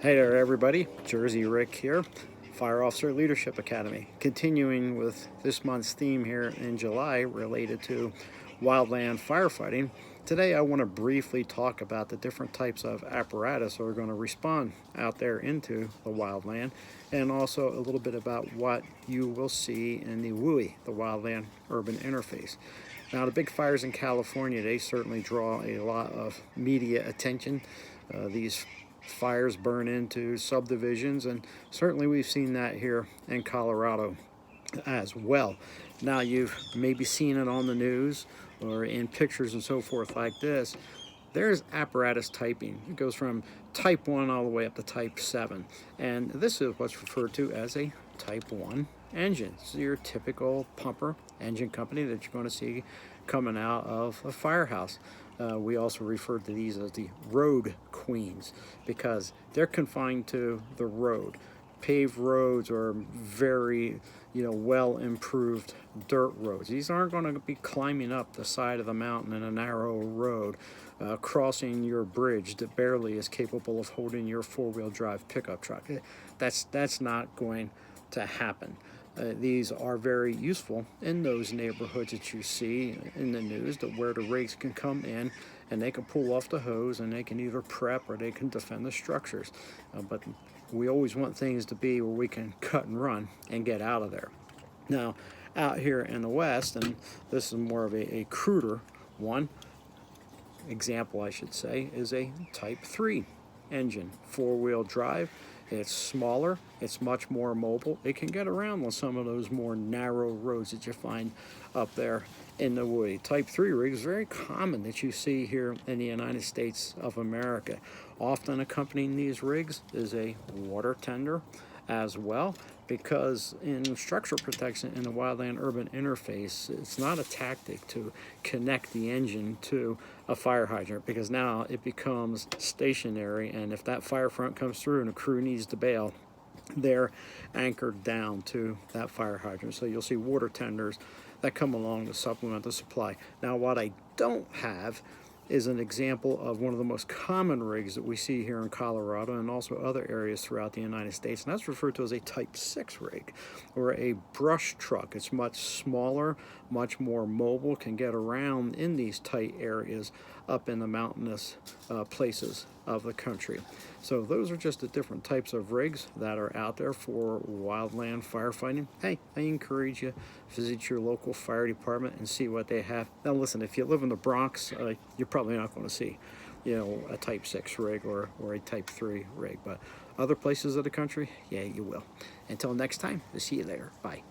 Hey there, everybody. Jersey Rick here, Fire Officer Leadership Academy. Continuing with this month's theme here in July related to wildland firefighting. Today, I want to briefly talk about the different types of apparatus that are going to respond out there into the wildland, and also a little bit about what you will see in the WUI, the Wildland Urban Interface. Now, the big fires in California, they certainly draw a lot of media attention. These fires burn into subdivisions, and certainly we've seen that here in Colorado as well. Now, you've maybe seen it on the news or in pictures and so forth like this. There's apparatus typing. It goes from type 1 all the way up to type 7. And this is what's referred to as a type 1 engine. So your typical pumper engine company that you're going to see coming out of a firehouse. We also refer to these as the road queens because they're confined to the road. Paved roads or very, well improved dirt roads. These aren't going to be climbing up the side of the mountain in a narrow road, crossing your bridge that barely is capable of holding your four-wheel drive pickup truck. That's not going to happen. These are very useful in those neighborhoods that you see in the news, that where the rigs can come in and they can pull off the hose and they can either prep or they can defend the structures. But we always want things to be where we can cut and run and get out of there. Now, out here in the West, and this is more of a cruder one, example I should say, is a Type 3 engine, four-wheel drive. It's smaller, it's much more mobile. It can get around on some of those more narrow roads that you find up there in the wood. Type 3 rig is very common that you see here in the United States of America. Often accompanying these rigs is a water tender as well, because in structural protection in the wildland urban interface, it's not a tactic to connect the engine to a fire hydrant, because now it becomes stationary, and if that fire front comes through and a crew needs to bail, they're anchored down to that fire hydrant. So you'll see water tenders that come along to supplement the supply. Now, what I don't have is an example of one of the most common rigs that we see here in Colorado and also other areas throughout the United States, and that's referred to as a Type 6 rig, or a brush truck. It's much smaller, much more mobile, can get around in these tight areas up in the mountainous places of the country. So those are just the different types of rigs that are out there for wildland firefighting. Hey, I encourage you, visit your local fire department and see what they have. Now listen, if you live in the Bronx, you're probably not going to see, a Type 6 rig or a Type 3 rig, but other places of the country, yeah, you will. Until next time, we'll see you later. Bye.